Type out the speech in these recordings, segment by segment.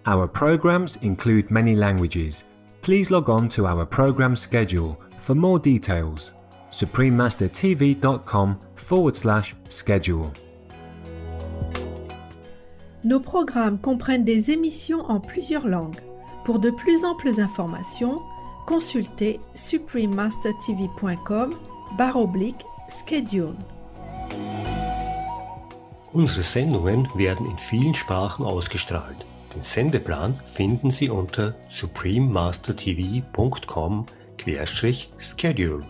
Our programs include many languages. Please log on to our program schedule for more details. suprememastertv.com/schedule. Nos programmes comprennent des émissions en plusieurs langues. Pour de plus amples informations, consultez suprememastertv.com/schedule. Unsere Sendungen werden in vielen Sprachen ausgestrahlt. Den Sendeplan finden Sie unter suprememastertv.com/schedule.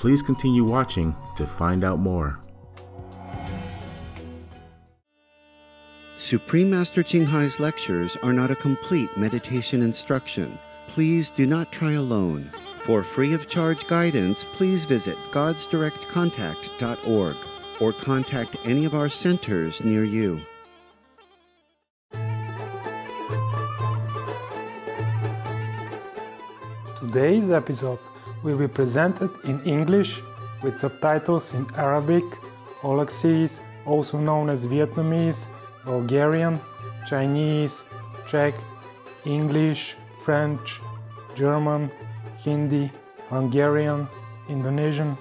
Please continue watching to find out more. Supreme Master Ching Hai's lectures are not a complete meditation instruction. Please do not try alone. For free of charge guidance, please visit godsdirectcontact.org or contact any of our centers near you. Today's episode will be presented in English with subtitles in Arabic, Aulacese, also known as Vietnamese, Bulgarian, Chinese, Czech, English, French, German, Hindi, Hungarian, Indonesian,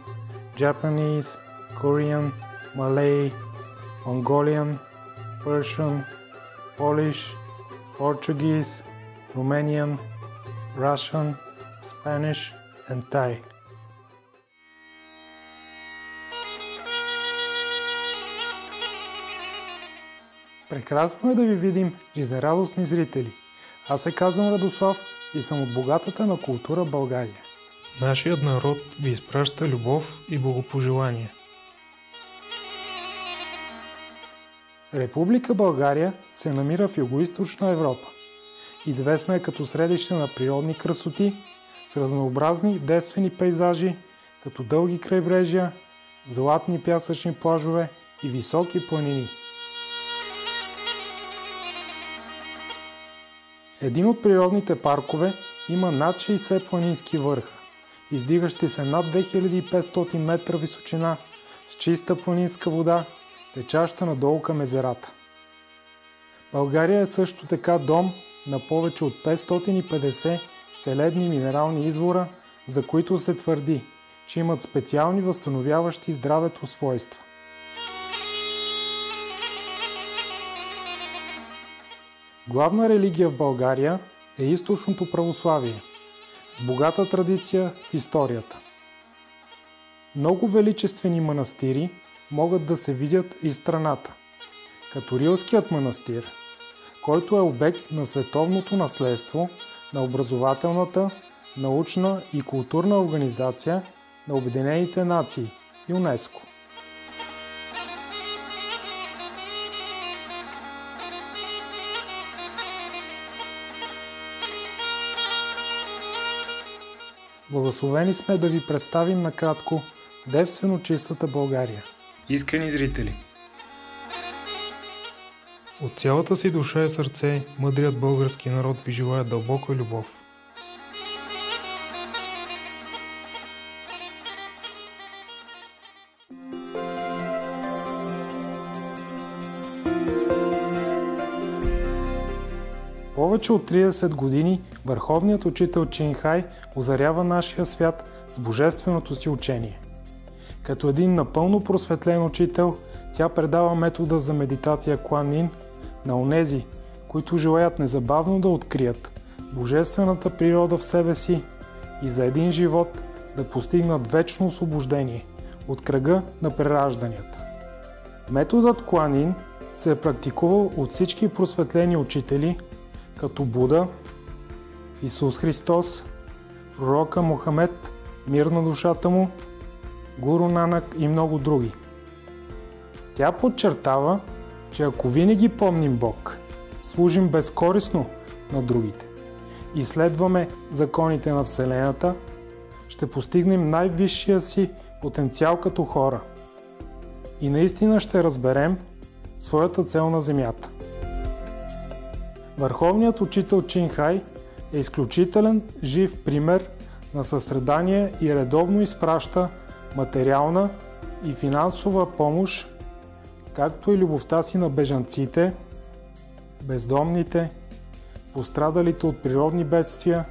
Japanese, Korean, Malay, Mongolian, Persian, Polish, Portuguese, Romanian, Russian, Spanish, and Thai. Прекрасно е да ви видим, жизнерадостни зрители. Аз се казвам Радослав и съм от богатата на култура България. Нашият народ ви изпраща любов и благопожелания. Република България се намира в Югоизточна Европа. Известна е като средище на природни красоти, с разнообразни девствени пейзажи, като дълги крайбрежия, златни пясъчни плажове и високи планини. Един от природните паркове има над 60 планински върха, издигащи се над 2500 метра височина, с чиста планинска вода, течаща надолу към езерата. България е също така дом на повече от 550 целебни минерални извора, за които се твърди, че имат специални възстановяващи здравето свойства. Главна религия в България е източното православие, с богата традиция в историята. Много величествени манастири могат да се видят из страната, като Рилският манастир, който е обект на световното наследство на образователната, научна и културна организация на Обединените нации – ЮНЕСКО. Благословени сме да ви представим накратко девствено чистата България. Искрени зрители! От цялата си душа и сърце, мъдрият български народ ви желая дълбока любов. Повече от 30 години върховният учител Чин Хай озарява нашия свят с божественото си учение. Като един напълно просветлен учител, тя предава метода за медитация Куан Ин на онези, които желаят незабавно да открият божествената природа в себе си и за един живот да постигнат вечно освобождение от кръга на преражданията. Методът Куан-Ин се е практикувал от всички просветлени учители, като Буда, Исус Христос, пророка Мохамед, мир на душата му, Гуру Нанак и много други. Тя подчертава, че ако винаги помним Бог, служим безкористно на другите и следваме законите на Вселената, ще постигнем най-висшия си потенциал като хора и наистина ще разберем своята цел на Земята. Върховният учител Чин Хай е изключителен жив пример на състрадание и редовно изпраща материална и финансова помощ, както и любовта си на бежанците, бездомните, пострадалите от природни бедствия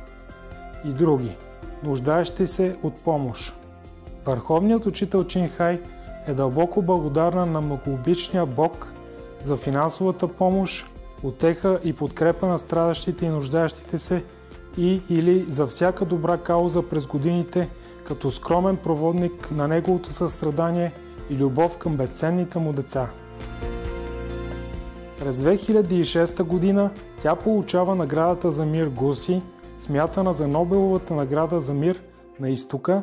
и други, нуждаещи се от помощ. Върховният учител Чин Хай е дълбоко благодарна на многообичния Бог за финансовата помощ, утеха и подкрепа на страдащите и нуждаещите се или за всяка добра кауза през годините, като скромен проводник на неговото състрадание и любов към безценните му деца. През 2006 година тя получава наградата за мир ГУСИ, смятана за Нобеловата награда за мир на изтока,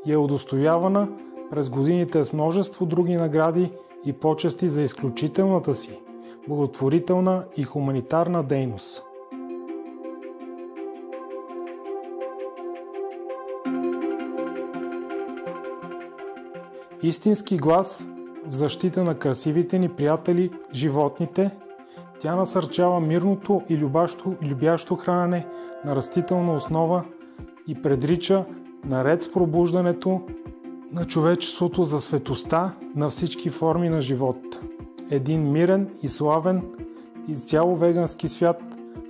и е удостоявана през годините с множество други награди и почести за изключителната си благотворителна и хуманитарна дейност. Истински глас в защита на красивите ни приятели, животните, тя насърчава мирното и любящо хранене на растителна основа и предрича, наред с пробуждането на човечеството, за светостта на всички форми на живот. Един мирен и славен изцяло вегански свят,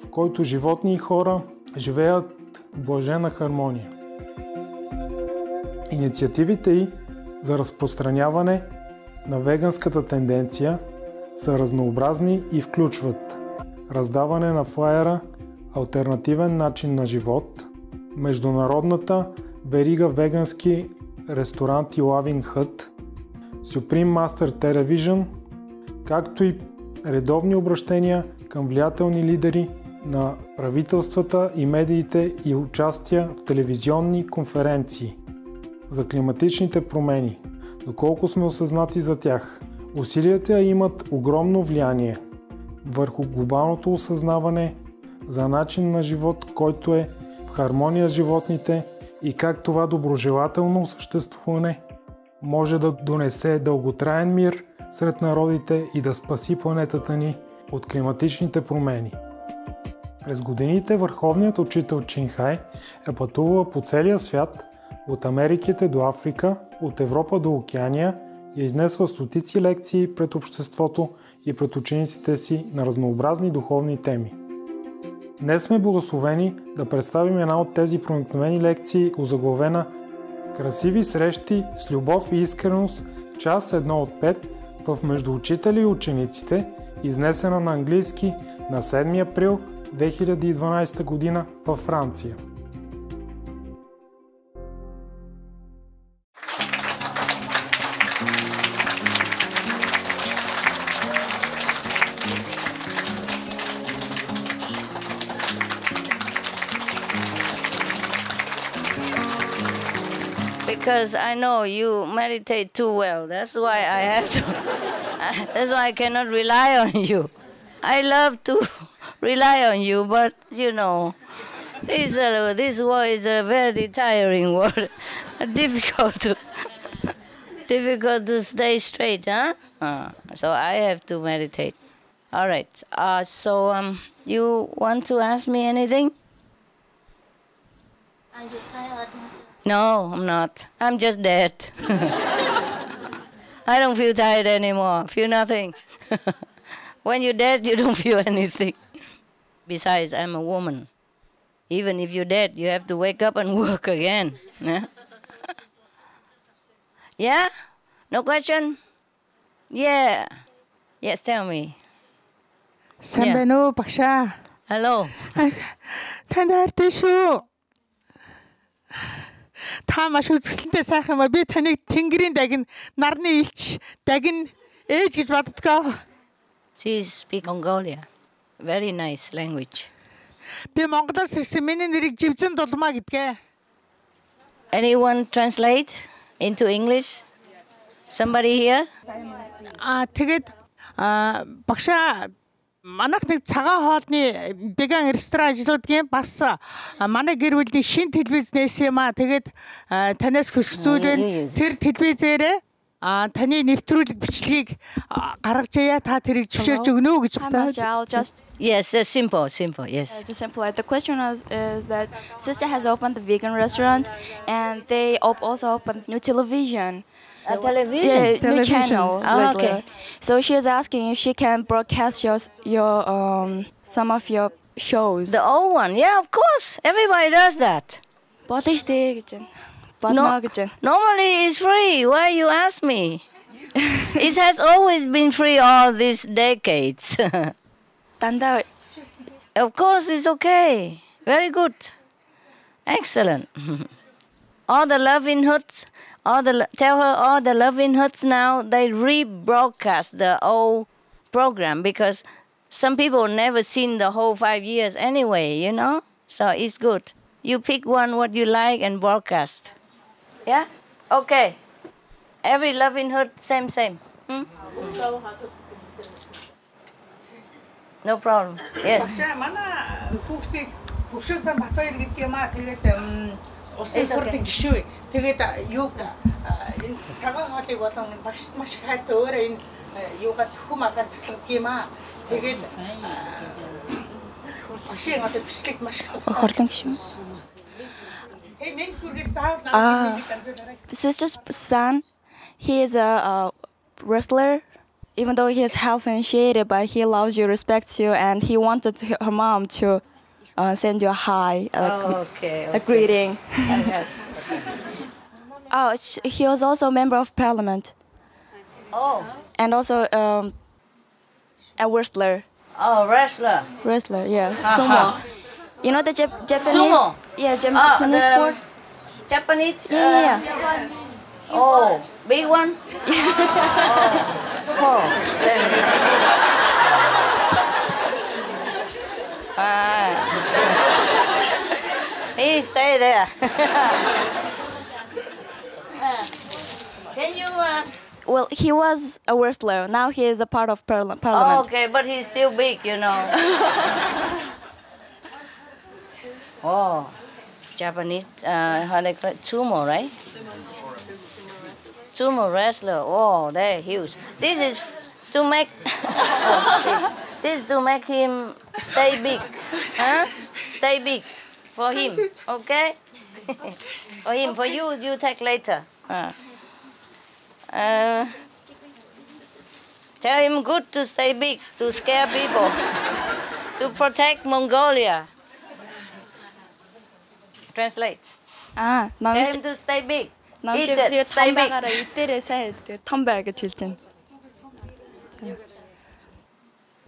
в който животни и хора живеят в блажена хармония. Инициативите й за разпространяване на веганската тенденция са разнообразни и включват раздаване на флаера алтернативен начин на живот, международната верига вегански ресторанти Loving Hut, Supreme Master Television, както и редовни обращения към влиятелни лидери на правителствата и медиите и участия в телевизионни конференции за климатичните промени, доколко сме осъзнати за тях. Усилията имат огромно влияние върху глобалното осъзнаване за начин на живот, който е в хармония с животните, и как това доброжелателно съществуване може да донесе дълготраен мир сред народите и да спаси планетата ни от климатичните промени. През годините върховният учител Чин Хай е пътувала по целия свят, от Америките до Африка, от Европа до Океания, и е изнесла стотици лекции пред обществото и пред учениците си на разнообразни духовни теми. Днес сме благословени да представим една от тези проникновени лекции, озаглавена "Красиви срещи с любов и искреност", част 1 от 5 в Между учители и учениците, изнесена на английски на 7 април 2012 година във Франция. Because I know you meditate too well. That's why I have to. That's why I cannot rely on you. I love to rely on you, but you know, this war is a very tiring war. Difficult to stay straight, huh? So I have to meditate. All right. You want to ask me anything? Are you tired? No, I'm not. I'm just dead. I don't feel tired anymore. Feel nothing. When you're dead, you don't feel anything. Besides, I'm a woman. Even if you're dead, you have to wake up and work again. Yeah? No question? Yeah. Yes, tell me. Sambeno Paksha. Hello. Танд хайртай шүү. Та маш үзэсгэлэнтэй сайхан ба би таныг Тэнгэрийн дагин, нарны илч, дагин ээж гэж боддгоо. She speaks Mongolia. Very nice language. Би Монголоос ирсэн миний нэрийг Живзэн Дулмаа гэдгээ. Anyone translate into English? Somebody here? Тэгээд багшаа манайх нэг цагаан хоолны беган ресторан ажилладаг юм бас манай гэр бүлийн шин телевизнээс юм аа. Тэгээд танаас хүсэх зүйл нь тэр телевизээрээ таны нэвтрүүлэг бичлэгийг гаргаж яа та тэрийг зөвшөөрч өгнө үү гэж байна. Yes, simple, yes. It's simple. The question is that sister has opened a vegan restaurant and they also opened new television. A television? Yeah, new channel. Oh, okay. So she is asking if she can broadcast your some of your shows. The old one, yeah, of course. Everybody does that. Болно штэ гэж байна. Normally it's free. Why you ask me? It has always been free all these decades. Of course, it's okay. Very good. Excellent. All the Loving Hoods, tell her all the Loving Hoods now, they rebroadcast the old program because some people never seen the whole 5 years anyway, you know? So it's good. You pick one what you like and broadcast. Yeah? Okay. Every Loving Hood, same. Hmm? No problem. Yes. Манай хүүхдийг Хөгшөө зам Батбаяр гэдэг юм аа. Тэгээд усын сурдаг гişүү. Тэгээд юуг энэ цагаан хоолыг болон багшд маш их хайртай өөрөө энэ юугаа төхөм агаар бяцлагдаг юм аа. Тэгээд багшийн одоо бичлэгт маш их хорлон гişүү. Мен хүргээд заавал намайг дамжуулаарай. Sister's son, he is a wrestler. Even though he is health initiated, but he loves you, respects you, and he wanted her mom to send you a hi, a greeting. He was also a member of parliament. Oh. And also a wrestler. Oh, wrestler. Wrestler, yeah. Sumo. You know the Japanese? Sumo? Yeah, Japanese sport. Japanese? Yeah. Oh, big one? He stay there. Can you... Well, he was a wrestler. Now he is a part of parliament. Oh, okay, but he's still big, you know. Oh, Japanese, how they call it? Sumo, right? Sumo wrestler. Oh, they're huge. This is to make... this is to make him stay big. Huh? Stay big. For him, okay? For him, for you, you take later. Tell him good to stay big, to scare people, to protect Mongolia. Translate. Tell him to stay big. Eat it, stay big.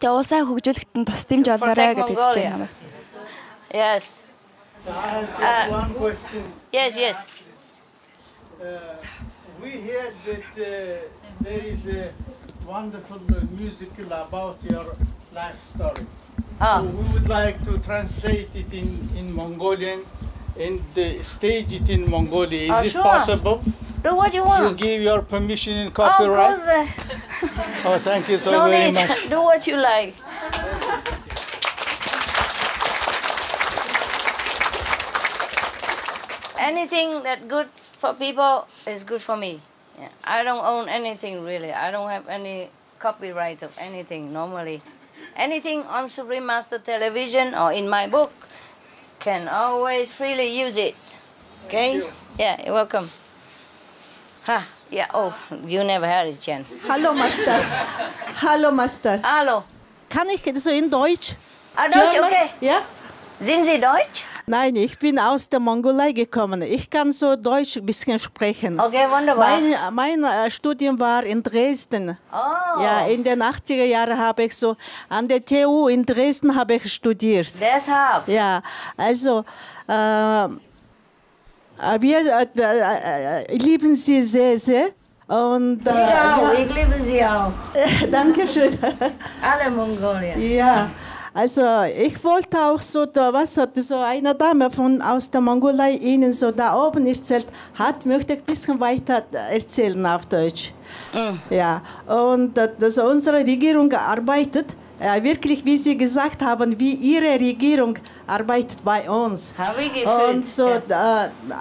Тэгээ улсаа хөгжүүлэхэд нь тус дэмж олоорой гэж хэлж байна. Yes. One question. Yes. We heard that there is a wonderful musical about your life story. So we would like to translate it in Mongolian and stage it in Mongolia. Is it possible? Do what you want. You give your permission and copyright? Oh, thank you so very much. Do what you like. Anything that's good for people is good for me. Yeah. I don't own anything really. I don't have any copyright of anything normally. Anything on Supreme Master Television or in my book can always freely use it. Okay? Yeah, you're welcome. Yeah, oh, you never had a chance. Hallo, Master. Hallo, Master. Hallo. Kann ich so in Deutsch? Deutsch, okay. Ja? Sind Sie Deutsch? Nein, ich bin aus der Mongolei gekommen. Ich kann so Deutsch ein bisschen sprechen. Okay, wunderbar. Mein Studium war in Dresden. Oh. Ja, in den 80er Jahren habe ich so an der TU in Dresden habe ich studiert. Deshalb. Ja, also wir lieben Sie sehr, sehr. Und, ich auch, ich liebe Sie auch. Dankeschön. Alle Mongolien. Ja, also ich wollte auch so, so eine Dame aus der Mongolei Ihnen so da oben erzählt hat, möchte ich ein bisschen weiter erzählen auf Deutsch. Ja, und dass unsere Regierung arbeitet, wirklich, wie Sie gesagt haben, wie Ihre Regierung arbeitet bei uns. Habe ich gefühlt. Und so,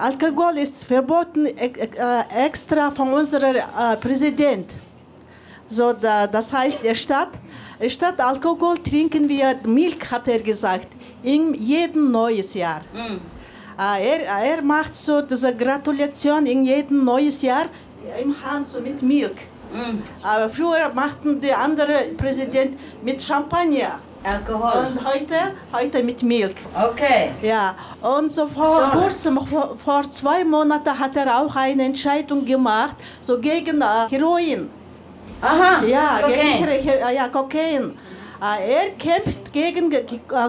Alkohol ist verboten extra von unserem Präsident. So, das heißt, statt Alkohol trinken wir Milch, hat er gesagt, in jedem neues Jahr. Er macht so diese Gratulation in jedem neues Jahr im Hand so mit Milch. Aber früher machten die anderen Präsidenten mit Champagner. Alkohol. Und heute mit Milch. Okay. Ja, und so vor kurzem, vor 2 Monaten hat er auch eine Entscheidung gemacht, so gegen Heroin. Aha, ja, Kokain. Gegen Kokain. Er kämpft gegen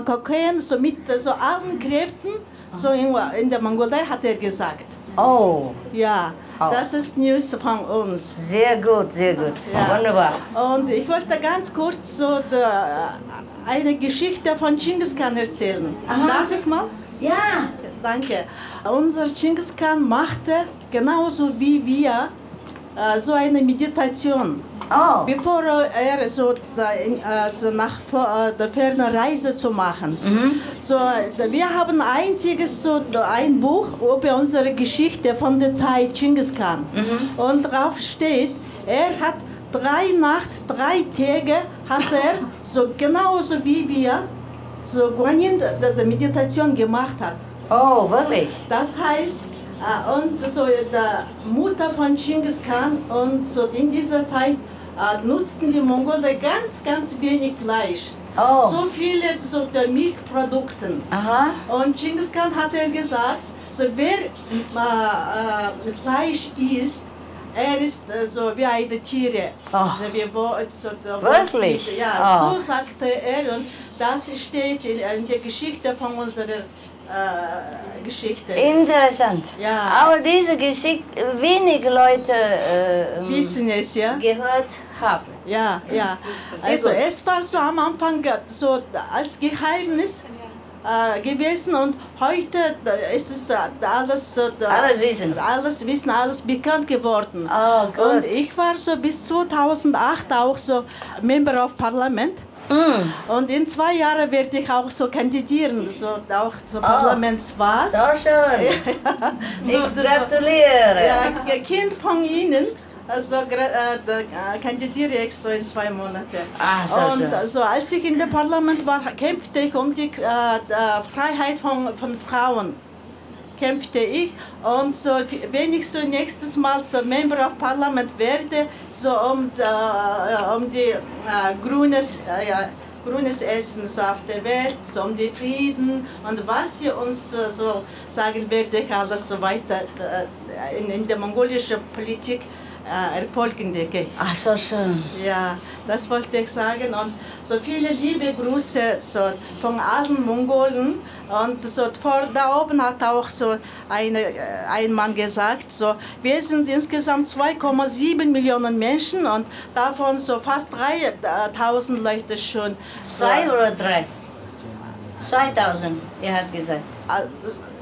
Kokain so mit so allen Kräften, so in der Mongolei hat er gesagt. Oh. Ja, das ist News von uns. Sehr gut, sehr gut. Ja. Wunderbar. Und ich wollte ganz kurz so eine Geschichte von Genghis Khan erzählen. Aha. Darf ich mal? Ja. Danke. Unser Genghis Khan machte genauso wie wir so eine Meditation. Oh. Bevor er so nach der fernen Reise zu machen. So, wir haben ein Buch über unsere Geschichte von der Zeit Genghis Khan. Und drauf steht, er hat 3 Nacht, 3 Tage hat er so genauso wie wir so Guanyin die Meditation gemacht hat. Oh, wirklich? Das heißt, und so die Mutter von Genghis Khan und so in dieser Zeit nutzten die Mongolen ganz wenig Fleisch. Oh. So viele so der Milchprodukte. Aha. Und Genghis Khan hat gesagt, so wer Fleisch isst, er ist so wie eine Tiere. Oh. Wirklich? Ja, so sagte er und das steht in der Geschichte von unserer Geschichte. Interessant. Ja. Aber diese Geschichte wenig Leute wissen es, ja? Gehört haben. Ja, ja. Also es war so am Anfang so als Geheimnis gewesen und heute ist es alles Wissen, alles bekannt geworden. Oh, gut. Und ich war so bis 2008 auch so Member of Parliament. Und in 2 Jahren werde ich auch so kandidieren, so auch zur Parlamentswahl. So schön. Ich gratuliere. Ja, Kind von Ihnen. Also kandidiere ich so in 2 Monaten. So und schön. so, als ich in der Parlament war, kämpfte ich um die Freiheit von Frauen. Kämpfte ich und so, wenn ich so nächstes Mal so Member of Parliament werde, so um die grünes Essen so auf der Welt, so um die Frieden und was sie uns so sagen, werde ich alles so weiter in der mongolischen Politik erfolgen, denke ich. Ach, so schön. Ja, das wollte ich sagen und so viele liebe Grüße so von allen Mongolen und so da oben hat auch so ein Mann gesagt, so wir sind insgesamt 2,7 Millionen Menschen und davon so fast 3.000 Leute schon. 2 oder 3? 2000, er hat gesagt.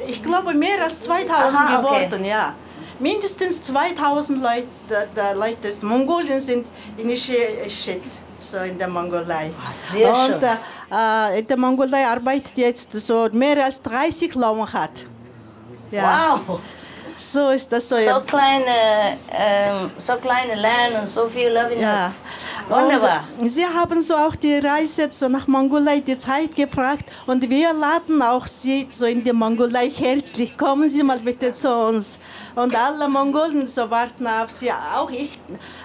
Ich glaube mehr als 2000 geworden, ja. Mindestens 2000 Leute aus Mongolien sind initiiert, so in der Mongolei. Sehr schön. Und in der Mongolei arbeitet jetzt so mehr als 30 Launchat. Ja. Wow! So ist das so. So kleine Land und so viel Love. Ja. Wunderbar. Und Sie haben so auch die Reise so nach Mongolei die Zeit gefragt und wir laden auch Sie so in die Mongolei herzlich. Kommen Sie mal bitte zu uns. Und alle Mongolen so warten auf Sie. Auch ich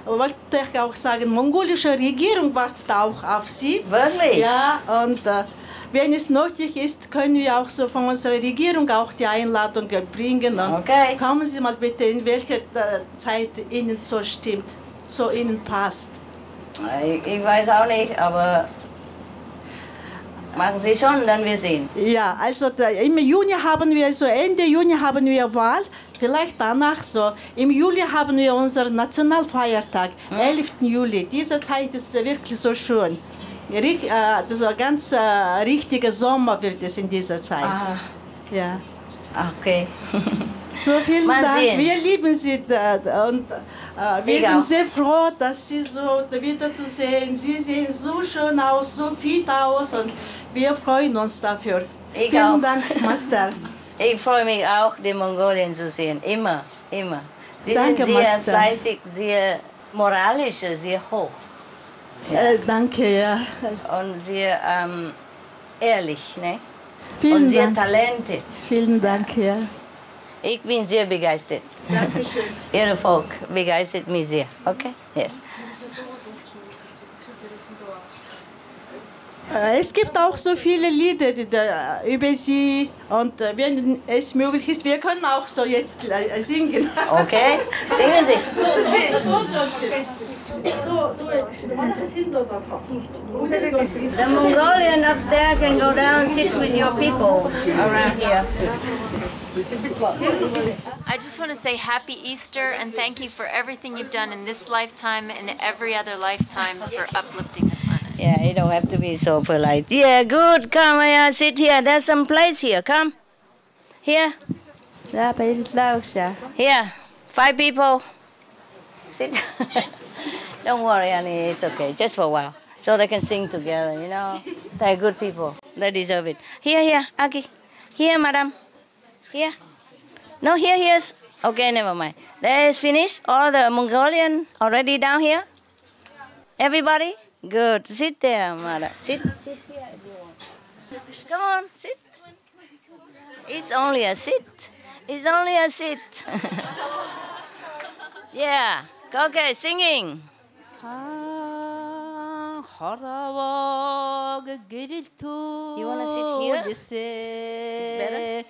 wollte auch sagen, mongolische Regierung wartet auch auf Sie. Wirklich? Ja, und wenn es nötig ist, können wir auch so von unserer Regierung auch die Einladung bringen. Und kommen Sie mal bitte, in welcher Zeit Ihnen so stimmt, so Ihnen passt. Ich weiß auch nicht, aber machen Sie schon, dann wir sehen. Ja, also im Juni haben wir, so Ende Juni haben wir Wahl, vielleicht danach so. Im Juli haben wir unseren Nationalfeiertag, 11. Juli. Diese Zeit ist wirklich so schön. Das ist ein ganz richtiger Sommer wird es in dieser Zeit. Ah. Ja. Okay. So, vielen Mal Dank. sehen. Wir lieben Sie und wir sind sehr froh, dass Sie so wiederzusehen. Sie sehen so schön aus, so fit aus und wir freuen uns dafür. Vielen Dank, Master. Ich freue mich auch, die Mongolien zu sehen. Immer, immer. Sie Danke, sind sehr Master. fleißig, sehr moralisch, sehr hoch. Danke, ja. Und sehr ehrlich, ne? Vielen und sehr Dank. talentiert. Vielen Dank, ja. Ich bin sehr begeistert. Dankeschön. Ihr Volk begeistert mich sehr. Okay? Yes. Es gibt auch so viele Lieder über Sie und wenn es möglich ist, wir können auch so jetzt singen. Okay, singen Sie. The Mongolian up there can go down and sit with your people around here. I just want to say happy Easter and thank you for everything you've done in this lifetime and every other lifetime for uplifting the planet. Yeah, you don't have to be so polite. Yeah, good. Come here, sit here. There's some place here. Come. Here. Here. 5 people. Sit. Don't worry, honey. It's okay. Just for a while. So they can sing together, you know. They're good people. They deserve it. Here, Aki. Here, madam. Here. No, here. Okay, never mind. There's finished. All the Mongolian already down here. Everybody? Good. Sit there, mother. Sit here if you want. Come on, sit. It's only a sit. It's only a sit. Yeah. Okay, singing. You want to sit here? It's better.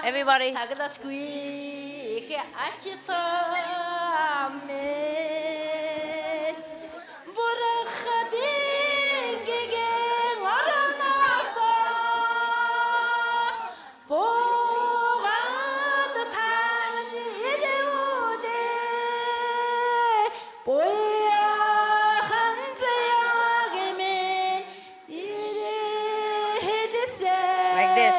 Everybody. Like this.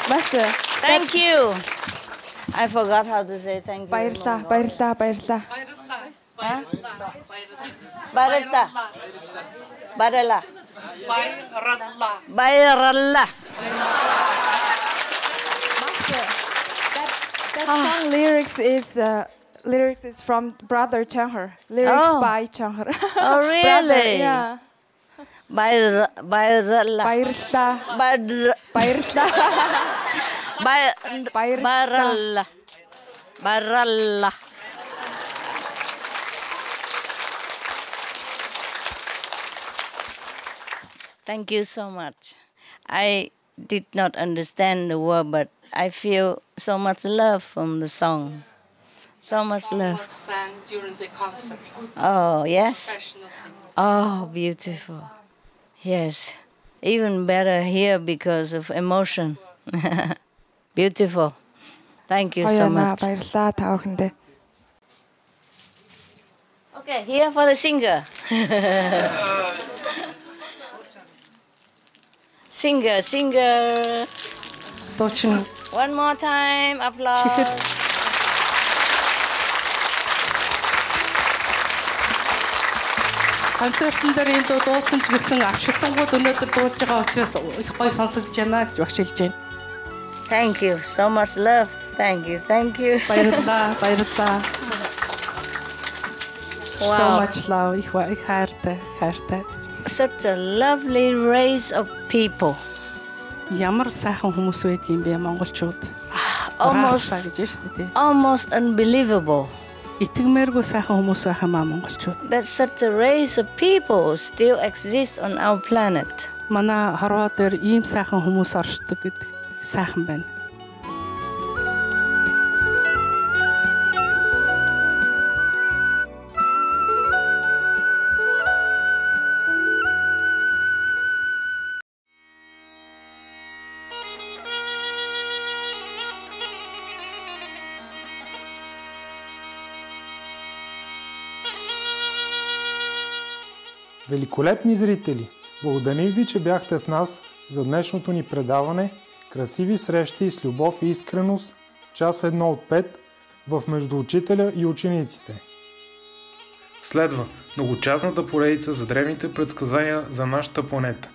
Master. Thank you. I forgot how to say thank you. Баярлаа. Huh? Barista. Barella. Bayrallah. That song lyrics is lyrics is from Brother Changhar. Lyrics by Changhar. Oh, really? Brother, yeah. Bayrla. Baralla. Thank you so much. I did not understand the word, but I feel so much love from the song. So much love. Was sang during the concert. Oh, yes? Professional singing. Oh, beautiful. Yes. Even better here because of emotion. Beautiful. Thank you so much. Okay, here for the singer. Singer. One more time, applause. Концертын дээр энэ дуу дуусан ч гэсэн авшигтангууд өнөөдөр дуулж байгаа учраас их гоё сонсогдож байна гэж багш хэлж байна. Thank you. So much love. Thank you. Баярлалаа. Wow. So much love. Их хайртай. Such a lovely race of people. Ямар сайхан хүмүүс байдгийн бэ монголчууд. Almost unbelievable. Итгэмээргүй сайхан хүмүүс байх юм аа монголчууд. That such a race of people still exists on our planet. Манай хорвоо дээр ийм сайхан хүмүүс оршдог гэдэг сайхан байна. Великолепни зрители! Благодарим ви, че бяхте с нас за днешното ни предаване "Красиви срещи с любов и искреност", част 1 от 5 в "Между учителя и учениците". Следва многочасната поредица за древните предсказания за нашата планета.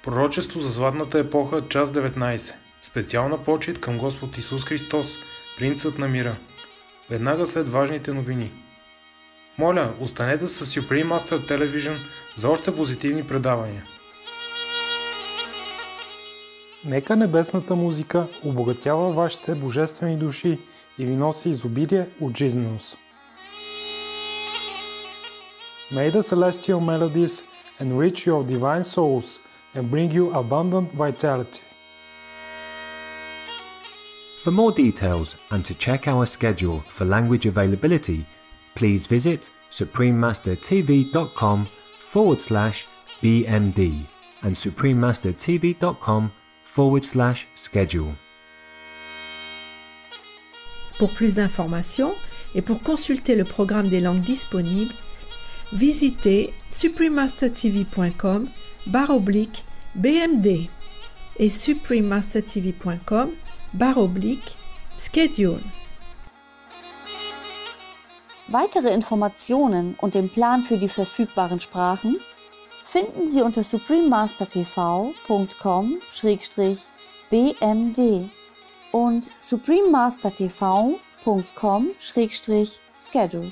Пророчество за златната епоха, част 19. Специална почит към Господ Исус Христос, принцът на мира. Веднага след важните новини. Моля, останете с Supreme Master Television за още позитивни предавания. Нека небесната музика обогатява вашите божествени души и ви носи изобилие от жизненост. May the celestial melodies enrich your divine souls and bring you abundant vitality. For more details and to check our schedule for language availability, please visit suprememastertv.com/BMD and suprememastertv.com/schedule. Pour plus d'informations et pour consulter le programme des langues disponibles, visitez suprememastertv.com/BMD et suprememastertv.com/schedule. Weitere Informationen und den Plan für die verfügbaren Sprachen finden Sie unter suprememastertv.com/BMD und suprememastertv.com/schedule.